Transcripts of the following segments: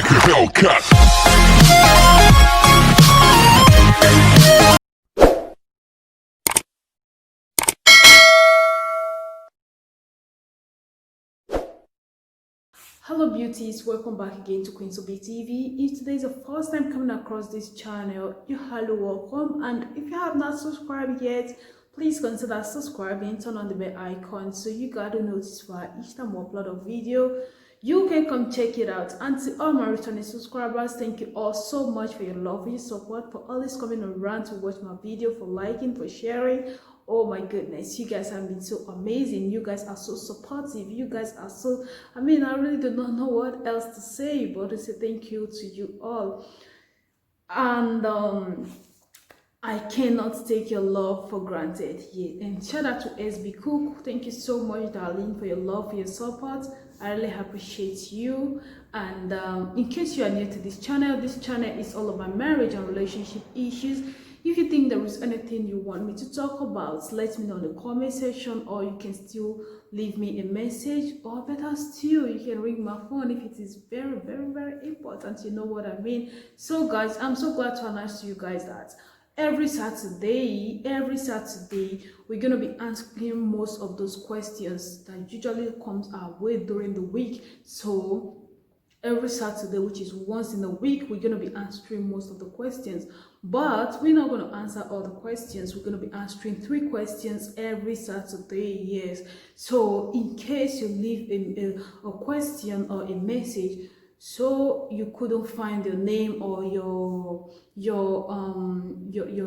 like a Hellcat. Hello beauties, welcome back again to Queen Sobi TV. If today is the first time coming across this channel, you're highly welcome, and if you have not subscribed yet, please consider subscribing, turn on the bell icon so you got to notify each time we upload a video. You can come check it out. And to all my returning subscribers, thank you all so much for your love, your support, for always coming around to watch my video, for liking, for sharing. Oh my goodness, you guys have been so amazing. You guys are so supportive. You guys are so, I really do not know what else to say but to say thank you to you all. And I cannot take your love for granted. Yeah. And shout out to SB Cook. Thank you so much, darling, for your love, for your support. I really appreciate you. And in case you are new to this channel is all about marriage and relationship issues. If you think there is anything you want me to talk about, let me know in the comment section, or you can still leave me a message, or better still, you can ring my phone if it is very, very, very important. You know what I mean? So guys, I'm so glad to announce to you guys that every Saturday, we're gonna be answering most of those questions that usually comes our way during the week. So every Saturday, which is once in a week, we're going to be answering most of the questions, but we're not going to answer all the questions. We're going to be answering 3 questions every Saturday. Yes, so in case you leave a question or a message, so you couldn't find your name or your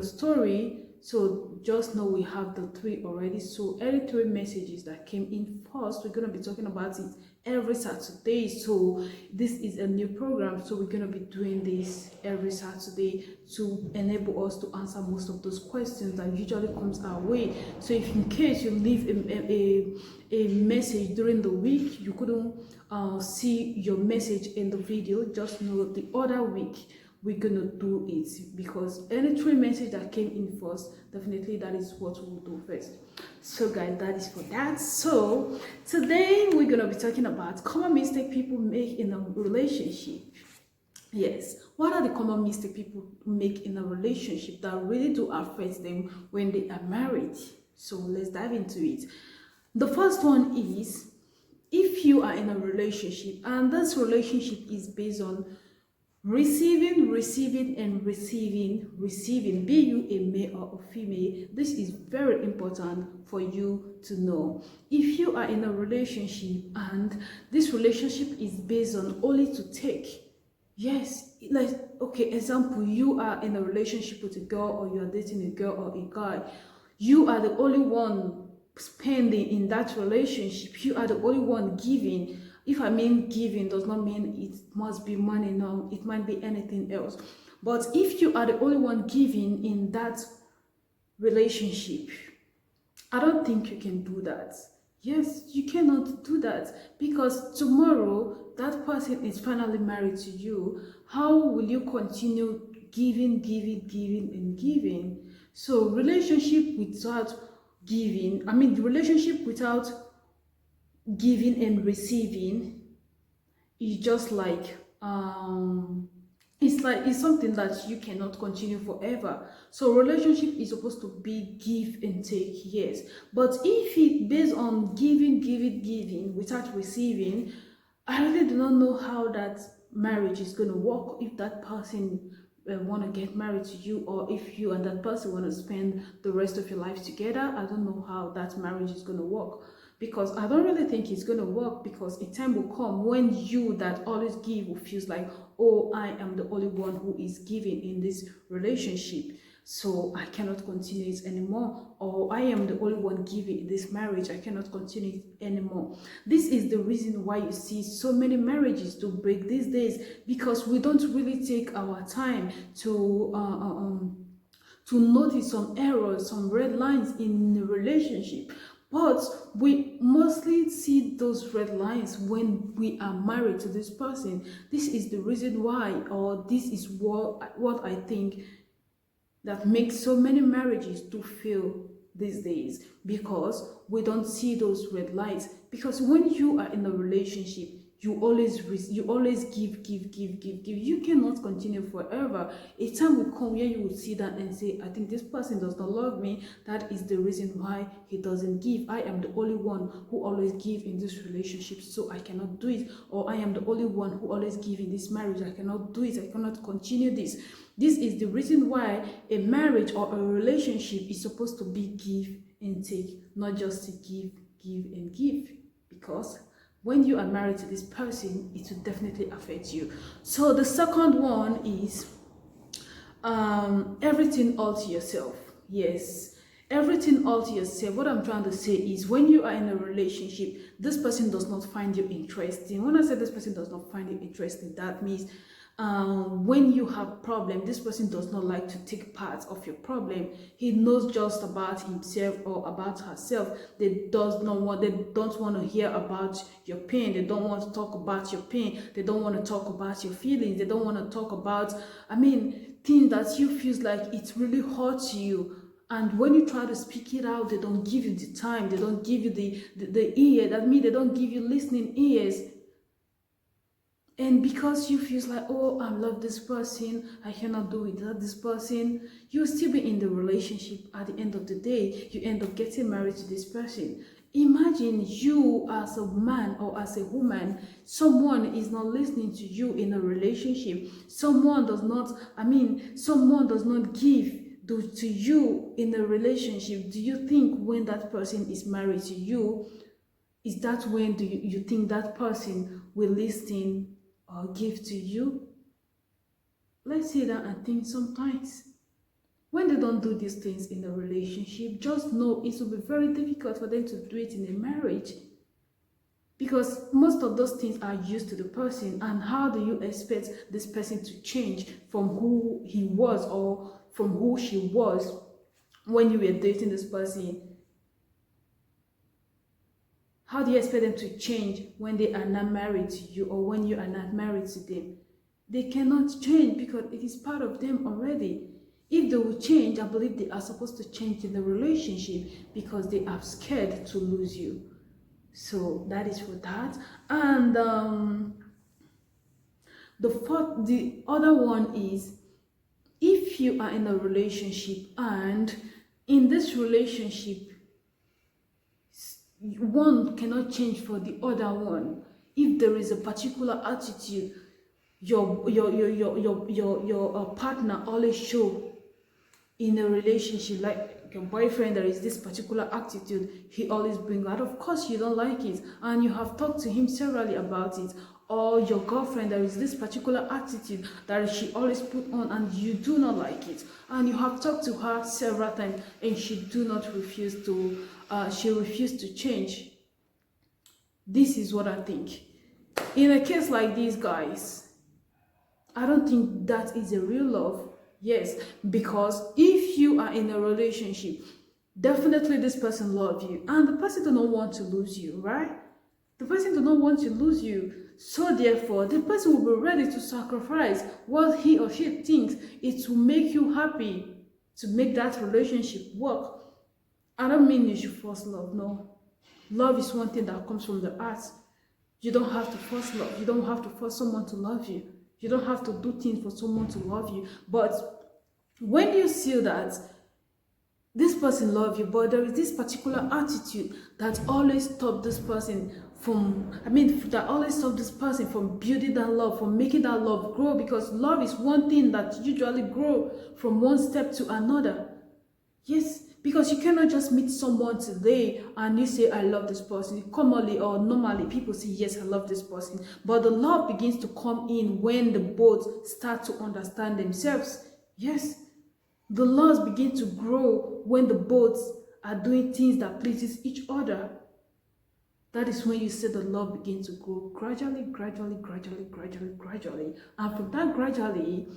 story, so just know we have the 3 already. So every 3 messages that came in first, we're going to be talking about it every Saturday. So this is a new program, so we're going to be doing this every Saturday to enable us to answer most of those questions that usually comes our way. So if in case you leave a message during the week, you couldn't see your message in the video, just know the other week we're gonna do it, because any 3 messages that came in first, definitely that is what we'll do first. So guys, that is for that. So today we're gonna be talking about common mistake people make in a relationship. Yes, what are the common mistakes people make in a relationship that really do affect them when they are married? So let's dive into it. The first one is, if you are in a relationship and this relationship is based on receiving, be you a male or a female, this is very important for you to know. If you are in a relationship and this relationship is based on only to take, yes, like, okay, example, you are in a relationship with a girl, or you are dating a girl or a guy, you are the only one spending in that relationship, you are the only one giving. If I mean giving, does not mean it must be money, no, it might be anything else. But if you are the only one giving in that relationship, I don't think you can do that. Yes, you cannot do that, because tomorrow that person is finally married to you. How will you continue giving, and giving? So relationship without giving, the relationship without giving and receiving is just like it's something that you cannot continue forever. So relationship is supposed to be give and take, yes, but if it based on giving without receiving, I really do not know how that marriage is going to work. If that person want to get married to you, or if you and that person want to spend the rest of your life together, I don't know how that marriage is going to work, because I don't really think it's going to work, because a time will come when you that always give will feels like, oh, I am the only one who is giving in this relationship, so I cannot continue it anymore, or I am the only one giving in this marriage, I cannot continue it anymore. This is the reason why you see so many marriages to break these days, because we don't really take our time to notice some errors, some red lines in the relationship. But we mostly see those red lines when we are married to this person. This is the reason why, or this is what I think that makes so many marriages to fail these days, because we don't see those red lights. Because when you are in a relationship, you always give. You cannot continue forever. A time will come where you will sit down and say, I think this person does not love me. That is the reason why he doesn't give. I am the only one who always give in this relationship, so I cannot do it. Or I am the only one who always give in this marriage, I cannot do it, I cannot continue this. This is the reason why a marriage or a relationship is supposed to be give and take, not just to give and give. Because when you are married to this person, it will definitely affect you. So the second one is everything all to yourself. Yes, everything all to yourself. What I'm trying to say is, when you are in a relationship, this person does not find you interesting. When I say this person does not find you interesting, that means when you have problem, this person does not like to take part of your problem. He knows just about himself or about herself. They don't want to hear about your pain. They don't want to talk about your pain. They don't want to talk about your feelings. They don't want to talk about, things that you feel like it really hurts you. And when you try to speak it out, they don't give you the time. They don't give you the ear. That means they don't give you listening ears. And because you feel like, oh, I love this person, I cannot do without this person, you'll still be in the relationship. At the end of the day, you end up getting married to this person. Imagine you as a man or as a woman, someone is not listening to you in a relationship. Someone does not give to you in a relationship. Do you think when that person is married to you, is that when do you think that person will listen or give to you? Let's say that and think sometimes. When they don't do these things in a relationship, just know it will be very difficult for them to do it in a marriage. Because most of those things are used to the person, and how do you expect this person to change from who he was or from who she was when you were dating this person? How do you expect them to change when they are not married to you or when you are not married to them? They cannot change because it is part of them already. If they will change, I believe they are supposed to change in the relationship because they are scared to lose you. So that is for that. And the other one is, if you are in a relationship and in this relationship, one cannot change for the other one. If there is a particular attitude your partner always show in a relationship, like your boyfriend, there is this particular attitude he always brings out. Of course you don't like it and you have talked to him severally about it. Or your girlfriend, there is this particular attitude that she always put on and you do not like it, and you have talked to her several times and she refused to change. This is what I think. In a case like this, guys, I don't think that is a real love. Yes, because if you are in a relationship, definitely this person loves you and the person does not want to lose you, right? The person does not want to lose you. So therefore, the person will be ready to sacrifice what he or she thinks it will make you happy to make that relationship work. I don't mean you should force love, no. Love is one thing that comes from the heart. You don't have to force love. You don't have to force someone to love you. You don't have to do things for someone to love you. But when you see that this person loves you, but there is this particular attitude that always stops this person from, building that love, from making that love grow, because love is one thing that usually grows from one step to another. Yes, because you cannot just meet someone today and you say, I love this person. Commonly or normally, people say, yes, I love this person. But the love begins to come in when the both start to understand themselves. Yes, the love begins to grow when the both are doing things that pleases each other. That is when you see the love begins to grow gradually. And from that gradually,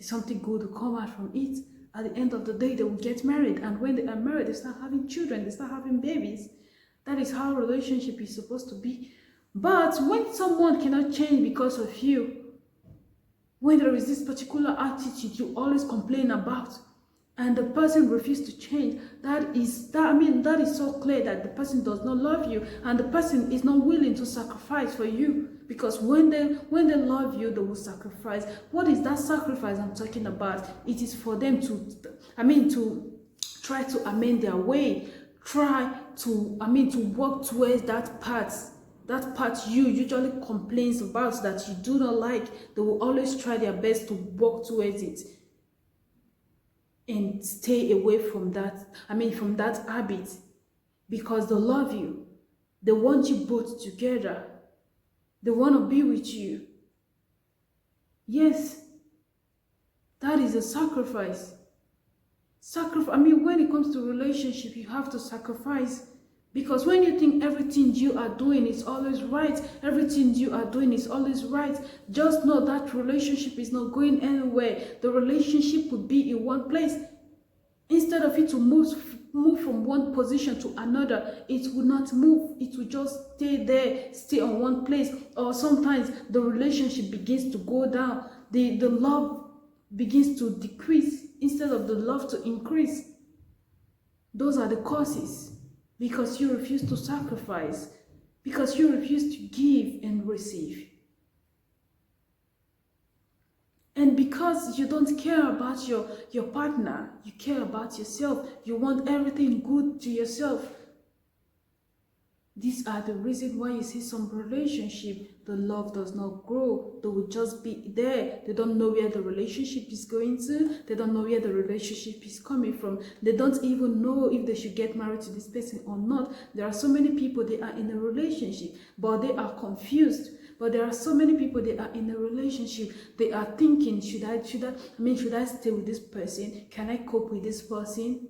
something good will come out from it. At the end of the day, they will get married. And when they are married, they start having children. They start having babies. That is how a relationship is supposed to be. But when someone cannot change because of you, when there is this particular attitude you always complain about, and the person refuses to change, that is so clear that the person does not love you and the person is not willing to sacrifice for you. because when they love you, they will sacrifice. What is that sacrifice I'm talking about? It is for them to try to amend their way, try to work towards that path. That part you usually complains about that you do not like. They will always try their best to work towards it and stay away from that, from that habit, because they love you. They want you both together. They want to be with you. Yes, that is a sacrifice. When it comes to relationship, you have to sacrifice. Because when you think everything you are doing is always right, everything you are doing is always right, just know that relationship is not going anywhere. The relationship will be in one place. Instead of it to move from one position to another, it will not move. It will just stay there, stay on one place. Or sometimes the relationship begins to go down. The love begins to decrease instead of the love to increase. Those are the causes. Because you refuse to sacrifice, because you refuse to give and receive, and because you don't care about your partner, you care about yourself. You want everything good to yourself. These are the reasons why you see some relationship, the love does not grow. They will just be there. They don't know where the relationship is going to. They don't know where the relationship is coming from. They don't even know if they should get married to this person or not. There are so many people, they are in a relationship, but they are confused. But there are so many people, they are in a relationship. They are thinking, should I stay with this person? Can I cope with this person?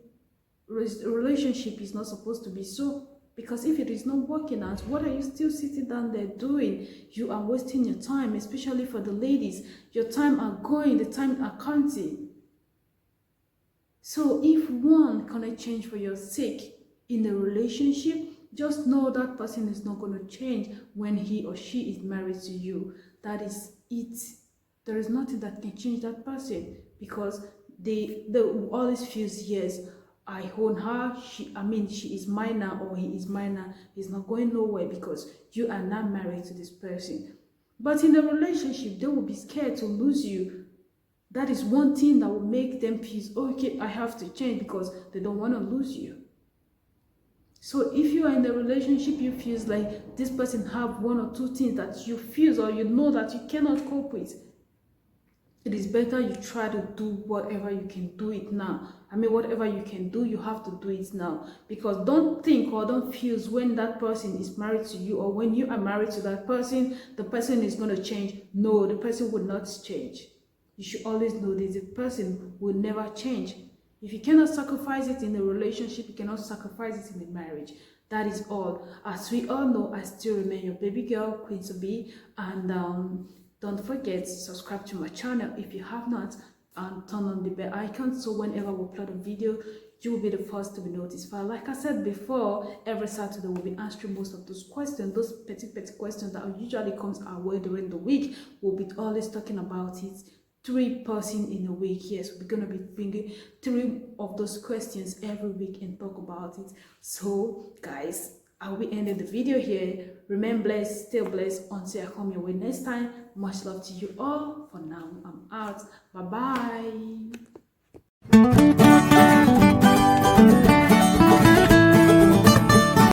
Relationship is not supposed to be so. Because if it is not working out, what are you still sitting down there doing? You are wasting your time, especially for the ladies. Your time are going, the time are counting. So if one cannot change for your sake in a relationship, just know that person is not going to change when he or she is married to you. That is it. There is nothing that can change that person, because they always feel, yes, I own her, she is mine now, or he is mine now. He's not going nowhere because you are not married to this person. But in a relationship, they will be scared to lose you. That is one thing that will make them feel, okay, I have to change, because they don't want to lose you. So if you are in a relationship, you feel like this person have one or two things that you feel or you know that you cannot cope with, it is better you try to do whatever you can do it now. Whatever you can do, you have to do it now. Because don't think or don't feel when that person is married to you, or when you are married to that person, the person is going to change. No, the person will not change. You should always know this. The person will never change. If you cannot sacrifice it in a relationship, you cannot sacrifice it in a marriage. That is all. As we all know, I still remain your baby girl, Queen Tobi, and don't forget to subscribe to my channel if you have not, and turn on the bell icon so whenever we upload a video, you will be the first to be notified. Like I said before, every Saturday we'll be answering most of those questions, those petty questions that usually comes our way during the week. We'll be always talking about it. 3 persons in a week. Yes, we're gonna be bringing 3 of those questions every week and talk about it. So guys, I will be ending the video here. Remain blessed, stay blessed until I come your way next time. Much love to you all. For now, I'm out. Bye bye.